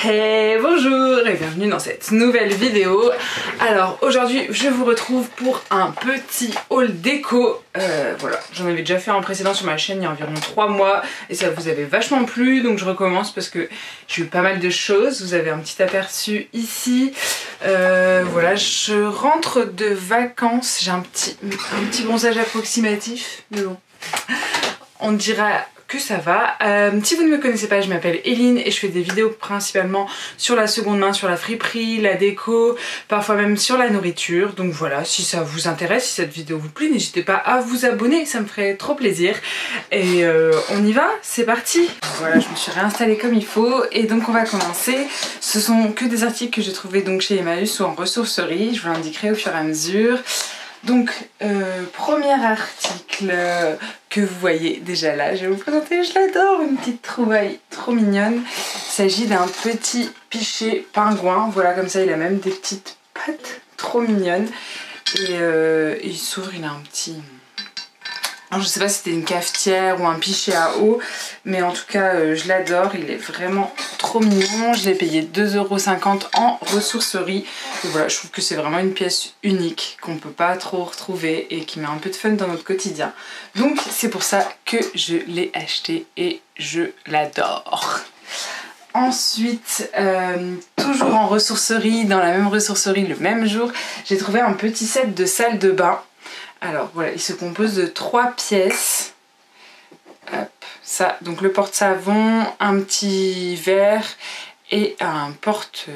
Hey, bonjour et bienvenue dans cette nouvelle vidéo. Alors aujourd'hui je vous retrouve pour un petit haul déco. Voilà, j'en avais déjà fait un précédent sur ma chaîne il y a environ 3 mois et ça vous avait vachement plu, donc je recommence parce que j'ai eu pas mal de choses. Vous avez un petit aperçu ici. Voilà, je rentre de vacances, j'ai un petit bronzage approximatif, mais bon, on dira que ça va. Si vous ne me connaissez pas, je m'appelle Eline et je fais des vidéos principalement sur la seconde main, sur la friperie, la déco, parfois même sur la nourriture. Donc voilà, si ça vous intéresse, si cette vidéo vous plaît, n'hésitez pas à vous abonner, ça me ferait trop plaisir. Et on y va, c'est parti. Voilà, je me suis réinstallée comme il faut et donc on va commencer. Ce sont que des articles que j'ai trouvés donc chez Emmaüs ou en ressourcerie, je vous l'indiquerai au fur et à mesure. Donc, premier article que vous voyez déjà là, je vais vous présenter, je l'adore, une petite trouvaille trop mignonne. Il s'agit d'un petit pichet pingouin, voilà, comme ça il a même des petites pattes trop mignonnes. Et il s'ouvre, il a un petit... Alors, je sais pas si c'était une cafetière ou un pichet à eau, mais en tout cas je l'adore, il est vraiment trop mignon. Je l'ai payé 2,50 € en ressourcerie. Et voilà, je trouve que c'est vraiment une pièce unique qu'on peut pas trop retrouver et qui met un peu de fun dans notre quotidien. Donc c'est pour ça que je l'ai acheté et je l'adore. Ensuite, toujours en ressourcerie, dans la même ressourcerie le même jour, j'ai trouvé un petit set de salle de bain. Alors voilà, il se compose de 3 pièces. Hop, ça, donc le porte-savon, un petit verre et un porte-brosse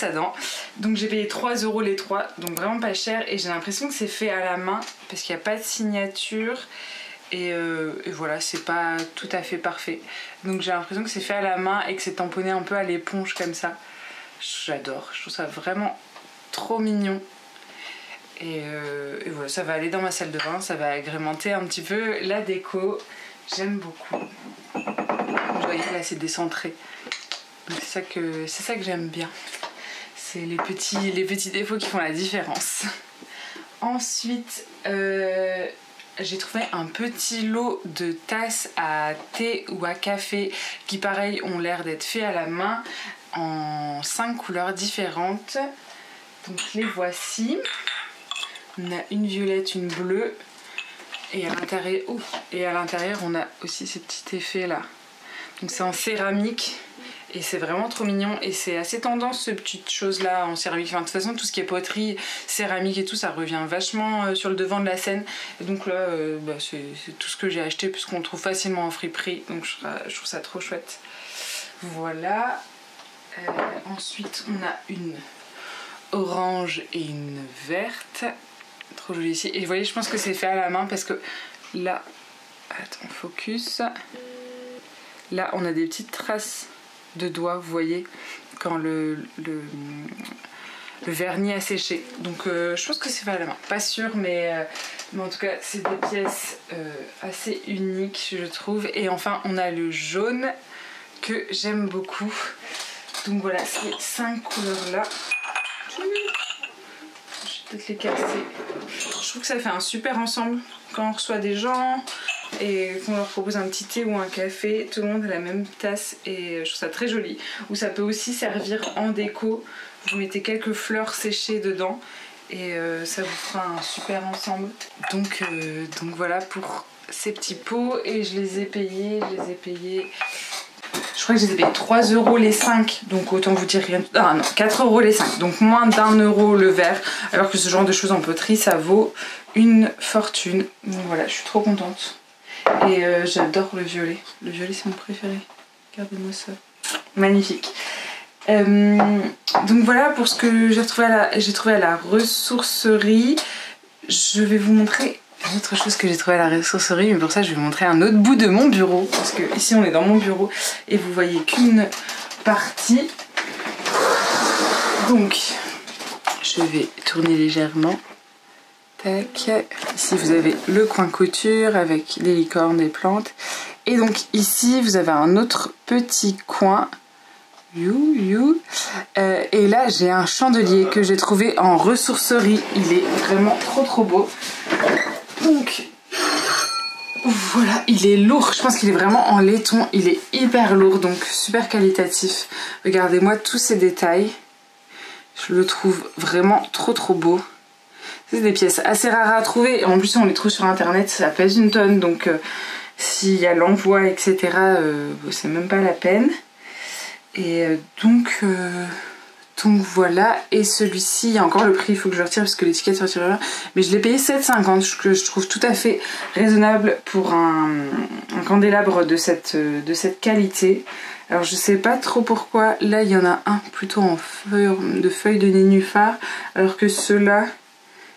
à dents. Donc j'ai payé 3 € les 3, donc vraiment pas cher. Et j'ai l'impression que c'est fait à la main parce qu'il n'y a pas de signature. Et voilà, c'est pas tout à fait parfait. Donc j'ai l'impression que c'est fait à la main et que c'est tamponné un peu à l'éponge comme ça. J'adore, je trouve ça vraiment trop mignon. Et voilà, ça va aller dans ma salle de bain, ça va agrémenter un petit peu la déco. J'aime beaucoup. Vous voyez là, c'est décentré. Donc c'est ça que j'aime bien. C'est les petits défauts qui font la différence. Ensuite, j'ai trouvé un petit lot de tasses à thé ou à café qui pareil ont l'air d'être faits à la main en 5 couleurs différentes. Donc les voici. On a une violette, une bleue et à l'intérieur on a aussi ces petits effets là. Donc c'est en céramique et c'est vraiment trop mignon et c'est assez tendance ces petites choses là en céramique. Enfin, de toute façon tout ce qui est poterie, céramique et tout ça revient vachement sur le devant de la scène. Et donc là c'est tout ce que j'ai acheté puisqu'on le trouve facilement en friperie. Donc je trouve ça trop chouette. Voilà. Ensuite on a une orange et une verte. Trop joli ici. Et vous voyez, je pense que c'est fait à la main parce que là, attends, focus. Là, on a des petites traces de doigts, vous voyez, quand le vernis a séché. Donc, je pense que c'est fait à la main. Pas sûr, mais en tout cas, c'est des pièces assez uniques, je trouve. Et enfin, on a le jaune que j'aime beaucoup. Donc voilà, ces 5 couleurs-là. Je vais peut-être les casser. Je trouve que ça fait un super ensemble quand on reçoit des gens et qu'on leur propose un petit thé ou un café. Tout le monde a la même tasse et je trouve ça très joli. Ou ça peut aussi servir en déco. Vous mettez quelques fleurs séchées dedans et ça vous fera un super ensemble. Donc voilà pour ces petits pots et je les ai payés. Je crois que je les ai payés 3 € les 5, donc autant vous dire rien. Ah non, 4 € les 5, donc moins d'1 € le verre. Alors que ce genre de choses en poterie, ça vaut une fortune. Donc voilà, je suis trop contente. Et j'adore le violet. Le violet, c'est mon préféré. Regardez-moi ça. Magnifique. Donc voilà pour ce que j'ai trouvé à la ressourcerie. Je vais vous montrer une autre chose que j'ai trouvé à la ressourcerie, mais pour ça je vais vous montrer un autre bout de mon bureau parce que ici on est dans mon bureau et vous voyez qu'une partie. Donc je vais tourner légèrement. Tac. Ici vous avez le coin couture avec les licornes, les plantes. Et donc ici vous avez un autre petit coin. Et là j'ai un chandelier que j'ai trouvé en ressourcerie. Il est vraiment trop beau. Donc voilà, il est lourd, je pense qu'il est vraiment en laiton, il est hyper lourd, donc super qualitatif. Regardez-moi tous ces détails, je le trouve vraiment trop beau. C'est des pièces assez rares à trouver, en plus on les trouve sur internet, ça pèse une tonne, donc s'il y a l'envoi etc, c'est même pas la peine. Et donc voilà, et celui-ci, il y a encore le prix, il faut que je le retire parce que l'étiquette sortira, mais je l'ai payé 7,50, que je trouve tout à fait raisonnable pour un candélabre de cette qualité. Alors je sais pas trop pourquoi, là il y en a un plutôt en forme de feuilles de nénuphar, alors que ceux-là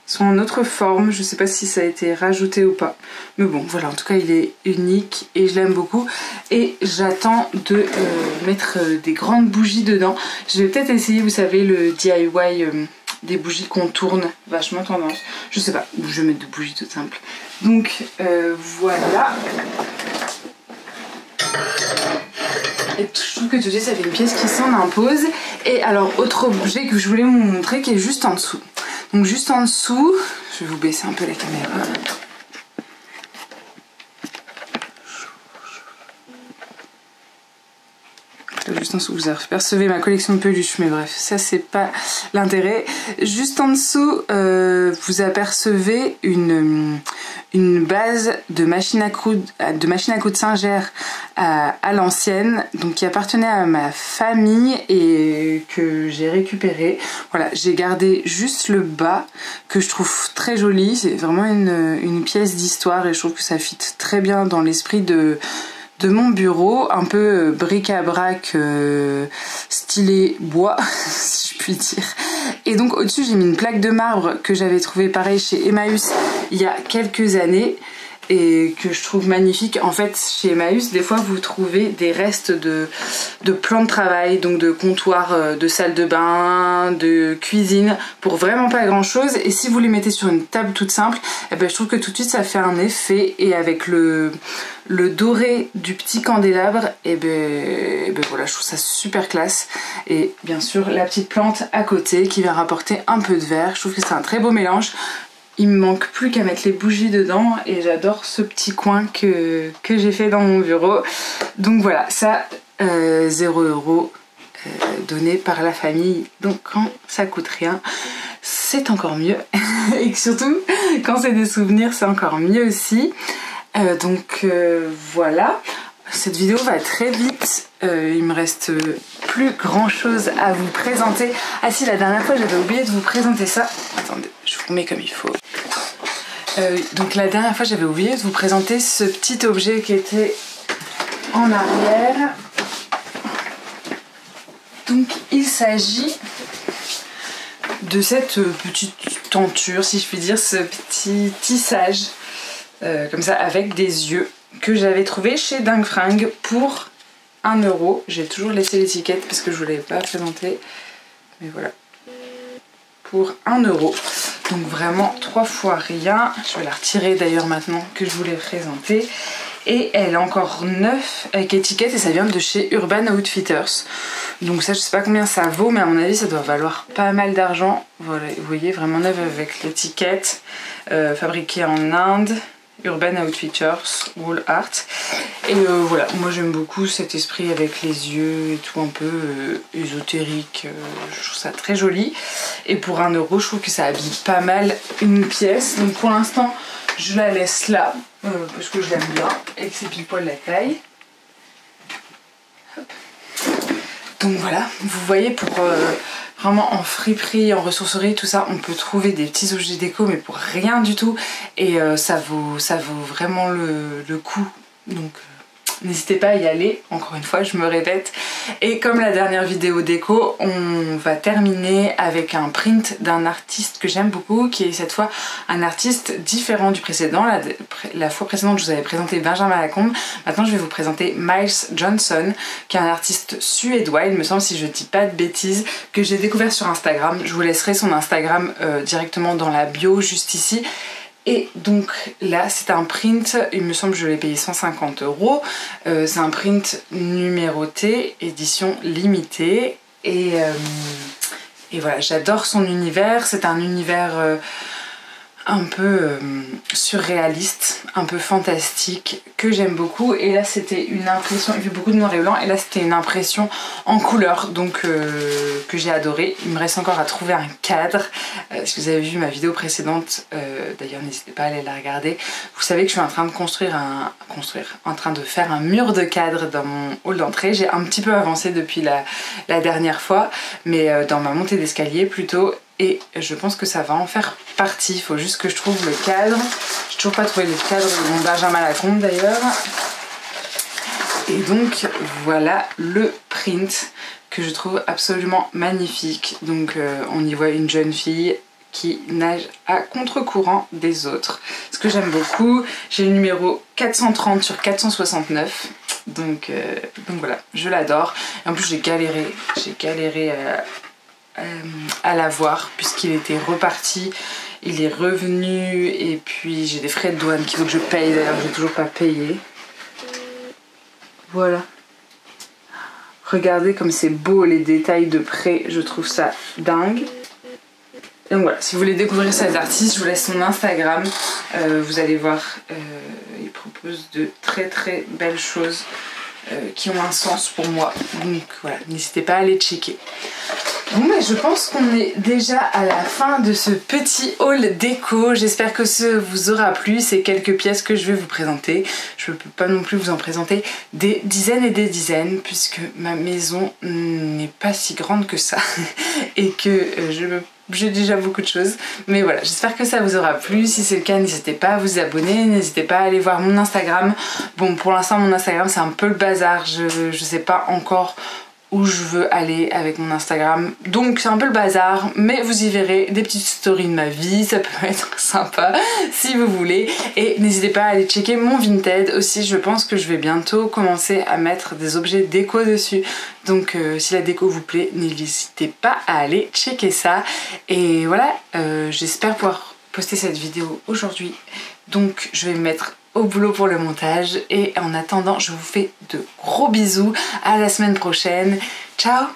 sont en autre forme, je sais pas si ça a été rajouté ou pas, mais bon voilà, en tout cas il est unique et je l'aime beaucoup. Et j'attends de mettre des grandes bougies dedans. Je vais peut-être essayer, vous savez, le DIY des bougies qu'on tourne, vachement tendance, je sais pas, je vais mettre des bougies toutes simples. Donc voilà. Et je trouve que tout de suite ça fait une pièce qui s'en impose. Et alors autre objet que je voulais vous montrer qui est juste en dessous. Donc juste en dessous, je vais vous baisser un peu la caméra. Juste en dessous, vous apercevez ma collection de peluches, mais bref, ça c'est pas l'intérêt. Juste en dessous, vous apercevez une base de machine à coudre Singer à l'ancienne, donc qui appartenait à ma famille et que j'ai récupéré. Voilà, j'ai gardé juste le bas que je trouve très joli. C'est vraiment une pièce d'histoire et je trouve que ça fit très bien dans l'esprit de mon bureau, un peu bric-à-brac stylé bois si je puis dire. Et donc au-dessus j'ai mis une plaque de marbre que j'avais trouvée pareil chez Emmaüs il y a quelques années et que je trouve magnifique. En fait chez Emmaüs des fois vous trouvez des restes de plans de travail, donc de comptoirs, de salle de bain, de cuisine pour vraiment pas grand chose, et si vous les mettez sur une table toute simple, eh ben, je trouve que tout de suite ça fait un effet, et avec le doré du petit candélabre, et ben voilà, je trouve ça super classe. Et bien sûr la petite plante à côté qui vient rapporter un peu de vert, je trouve que c'est un très beau mélange. Il me manque plus qu'à mettre les bougies dedans et j'adore ce petit coin que j'ai fait dans mon bureau. Donc voilà, ça 0 € donné par la famille, donc quand ça coûte rien c'est encore mieux et surtout quand c'est des souvenirs c'est encore mieux aussi. Donc voilà, cette vidéo va très vite, il me reste plus grand chose à vous présenter. Ah si, la dernière fois j'avais oublié de vous présenter ça, attendez, je vous remets comme il faut. Donc la dernière fois j'avais oublié de vous présenter ce petit objet qui était en arrière. Donc il s'agit de cette petite tenture, si je puis dire, ce petit tissage comme ça avec des yeux que j'avais trouvé chez Dingue Fringue pour 1 €. J'ai toujours laissé l'étiquette parce que je ne vous l'avais pas présenté, mais voilà, pour 1 €. Donc vraiment 3 fois rien. Je vais la retirer d'ailleurs maintenant que je vous l'ai présentée. Et elle est encore neuve avec étiquette et ça vient de chez Urban Outfitters. Donc ça je sais pas combien ça vaut, mais à mon avis ça doit valoir pas mal d'argent. Voilà, vous voyez, vraiment neuve avec l'étiquette, fabriquée en Inde. Urban Outfitters, Wool Art. Et voilà, moi j'aime beaucoup cet esprit avec les yeux et tout un peu ésotérique, je trouve ça très joli. Et pour 1 €, je trouve que ça habille pas mal une pièce. Donc pour l'instant, je la laisse là, parce que je l'aime bien et que c'est pile poil la taille. Hop. Donc voilà, vous voyez, pour vraiment en friperie, en ressourcerie, tout ça, on peut trouver des petits objets déco mais pour rien du tout, et ça vaut vraiment le coup. Donc n'hésitez pas à y aller, encore une fois je me répète. Et comme la dernière vidéo déco, on va terminer avec un print d'un artiste que j'aime beaucoup, qui est cette fois un artiste différent du précédent. La fois précédente je vous avais présenté Benjamin Lacombe, maintenant je vais vous présenter Miles Johnson, qui est un artiste suédois, il me semble, si je dis pas de bêtises, que j'ai découvert sur Instagram. Je vous laisserai son Instagram directement dans la bio juste ici. Et donc là c'est un print, il me semble que je l'ai payé 150 €, c'est un print numéroté, édition limitée, et voilà, j'adore son univers. C'est un univers un peu surréaliste, un peu fantastique, que j'aime beaucoup. Et là c'était une impression, il fait beaucoup de noir et blanc, et là c'était une impression en couleur, donc que j'ai adoré. Il me reste encore à trouver un cadre. Si vous avez vu ma vidéo précédente, d'ailleurs n'hésitez pas à aller la regarder, vous savez que je suis en train de en train de faire un mur de cadre dans mon hall d'entrée. J'ai un petit peu avancé depuis la dernière fois, mais dans ma montée d'escalier plutôt. Et je pense que ça va en faire partie. Il faut juste que je trouve le cadre. J'ai toujours pas trouvé le cadre de mon Benjamin Lacombe d'ailleurs. Et donc voilà le print que je trouve absolument magnifique. Donc on y voit une jeune fille qui nage à contre-courant des autres. Ce que j'aime beaucoup, j'ai le numéro 430 sur 469. Donc voilà, je l'adore. Et en plus j'ai galéré à l'avoir puisqu'il était reparti, il est revenu, et puis j'ai des frais de douane qu'il faut que je paye, d'ailleurs j'ai toujours pas payé. Voilà, regardez comme c'est beau les détails de près, je trouve ça dingue. Donc voilà, si vous voulez découvrir cet artiste, je vous laisse son Instagram, vous allez voir, il propose de très très belles choses qui ont un sens pour moi, donc voilà, n'hésitez pas à aller checker. Bon, mais je pense qu'on est déjà à la fin de ce petit haul déco. J'espère que ça vous aura plu, ces quelques pièces que je vais vous présenter. Je ne peux pas non plus vous en présenter des dizaines et des dizaines, puisque ma maison n'est pas si grande que ça et que j'ai déjà beaucoup de choses. Mais voilà, j'espère que ça vous aura plu. Si c'est le cas, n'hésitez pas à vous abonner, n'hésitez pas à aller voir mon Instagram. Bon, pour l'instant mon Instagram c'est un peu le bazar, je sais pas encore où je veux aller avec mon Instagram, donc c'est un peu le bazar, mais vous y verrez des petites stories de ma vie, ça peut être sympa si vous voulez. Et n'hésitez pas à aller checker mon Vinted aussi, je pense que je vais bientôt commencer à mettre des objets déco dessus, donc si la déco vous plaît, n'hésitez pas à aller checker ça. Et voilà, j'espère pouvoir poster cette vidéo aujourd'hui, donc je vais me mettre au boulot pour le montage, et en attendant je vous fais de gros bisous, à la semaine prochaine, ciao.